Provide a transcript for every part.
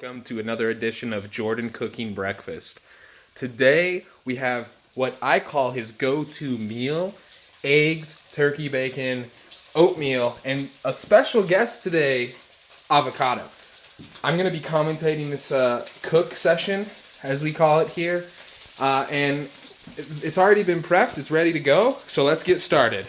welcome to another edition of Jordan Cooking Breakfast. Today we have what I call his go-to meal: eggs, turkey bacon, oatmeal, and a special guest today, avocado. I'm going to be commentating this cook session, as we call it here, and it's already been prepped, it's ready to go, so let's get started.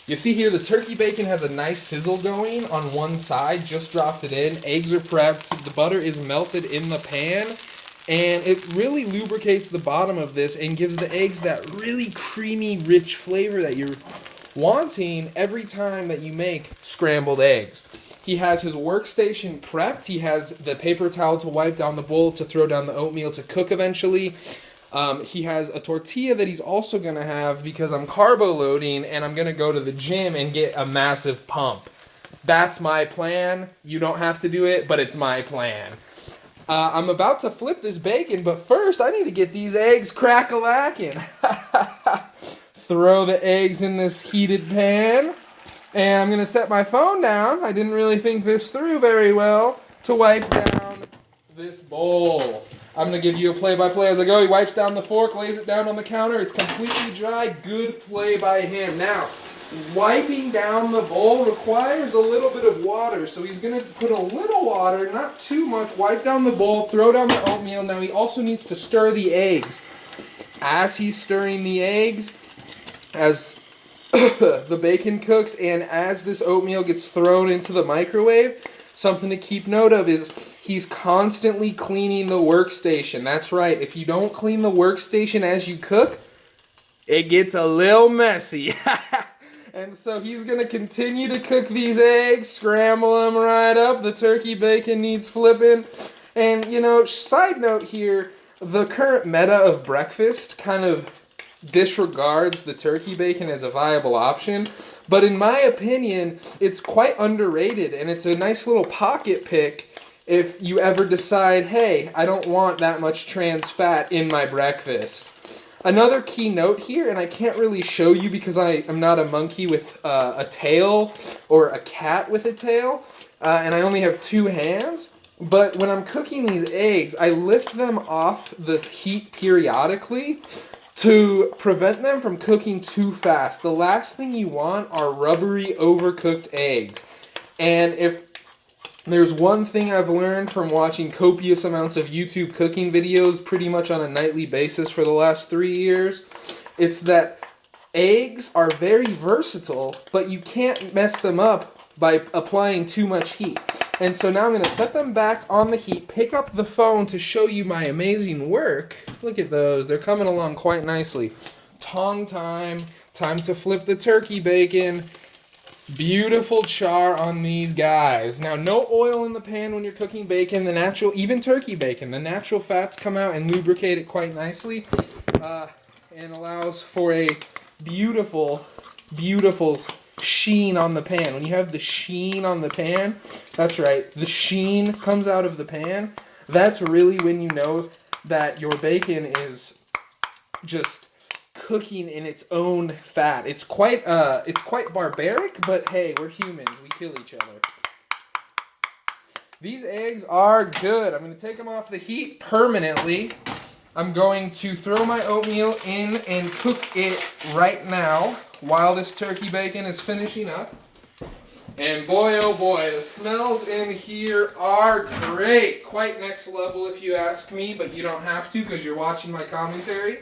You see here the turkey bacon has a nice sizzle going on one side, just dropped it in. Eggs are prepped, the butter is melted in the pan, and it really lubricates the bottom of this and gives the eggs that really creamy, rich flavor that you're wanting every time that you make scrambled eggs. He has his workstation prepped. He has the paper towel to wipe down the bowl to throw down the oatmeal to cook eventually. He has a tortilla that he's also going to have because I'm carbo loading and I'm going to go to the gym and get a massive pump. That's my plan. You don't have to do it, but it's my plan. I'm about to flip this bacon, but first I need to get these eggs crack-a-lacking. Throw the eggs in this heated pan, and I'm going to set my phone down. I didn't really think this through very well to wipe down this bowl. I'm going to give you a play-by-play as I go. He wipes down the fork, lays it down on the counter. It's completely dry. Good play by him. Now, wiping down the bowl requires a little bit of water. So he's going to put a little water, not too much, wipe down the bowl, throw down the oatmeal. Now he also needs to stir the eggs. As he's stirring the eggs, as the bacon cooks, and as this oatmeal gets thrown into the microwave, something to keep note of is he's constantly cleaning the workstation. That's right. If you don't clean the workstation as you cook, it gets a little messy. And so he's going to continue to cook these eggs, scramble them right up. The turkey bacon needs flipping. And, you know, side note here, the current meta of breakfast kind of disregards the turkey bacon as a viable option. But in my opinion, it's quite underrated, and it's a nice little pocket pick if you ever decide, hey, I don't want that much trans fat in my breakfast. Another key note here, and I can't really show you because I am not a monkey with a tail or a cat with a tail, and I only have two hands, but when I'm cooking these eggs, I lift them off the heat periodically to prevent them from cooking too fast. The last thing you want are rubbery, overcooked eggs. And if there's one thing I've learned from watching copious amounts of YouTube cooking videos pretty much on a nightly basis for the last 3 years, it's that eggs are very versatile, but you can't mess them up by applying too much heat. And so now I'm going to set them back on the heat, pick up the phone to show you my amazing work. Look at those. They're coming along quite nicely. Tong time. Time to flip the turkey bacon. Beautiful char on these guys. Now, no oil in the pan when you're cooking bacon. The natural, even turkey bacon, the natural fats come out and lubricate it quite nicely, and allows for a beautiful, beautiful sheen on the pan. When you have the sheen on the pan, that's right, the sheen comes out of the pan. That's really when you know that your bacon is just cooking in its own fat. It's quite barbaric, but hey, we're humans. We kill each other. These eggs are good. I'm going to take them off the heat permanently. I'm going to throw my oatmeal in and cook it right now while this turkey bacon is finishing up. And boy, oh boy, the smells in here are great. Quite next level if you ask me, but you don't have to because you're watching my commentary.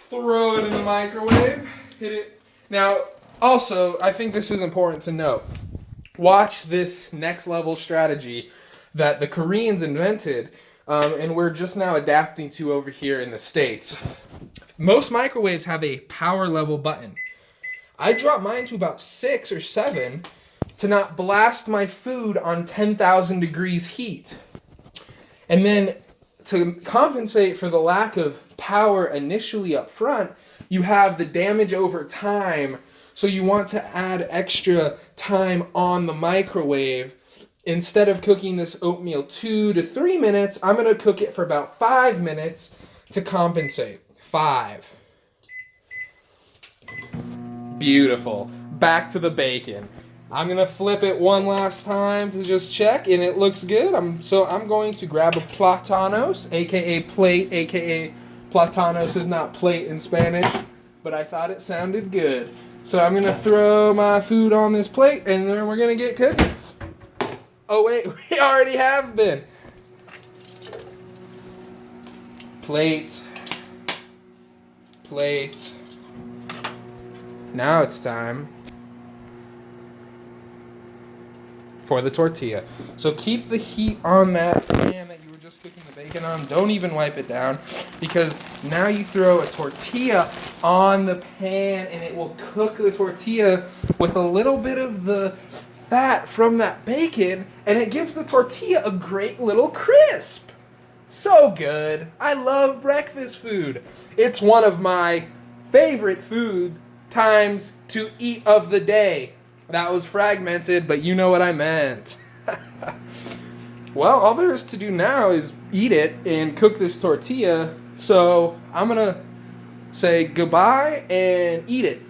Throw it in the microwave. Hit it. Now, also, I think this is important to note. Watch this next level strategy that the Koreans invented, and we're just now adapting to over here in the States. Most microwaves have a power level button. I drop mine to about 6 or 7 to not blast my food on 10,000 degrees heat. And then to compensate for the lack of power initially up front, you have the damage over time. So you want to add extra time on the microwave. Instead of cooking this oatmeal 2 to 3 minutes, I'm going to cook it for about 5 minutes to compensate. 5. Beautiful. Back to the bacon. I'm gonna flip it one last time to just check, and it looks good. I'm going to grab a platanos, aka plate, aka platanos is not plate in Spanish, but I thought it sounded good. So I'm gonna throw my food on this plate, and then we're gonna get cooking. Oh wait, we already have been. Plate. Plate. Now it's time for the tortilla. So keep the heat on that pan that you were just cooking the bacon on. Don't even wipe it down, because now you throw a tortilla on the pan and it will cook the tortilla with a little bit of the fat from that bacon, and it gives the tortilla a great little crisp. So good. I love breakfast food. It's one of my favorite food times to eat of the day. That was fragmented, but you know what I meant. Well, all there is to do now is eat it and cook this tortilla. So I'm going to say goodbye and eat it.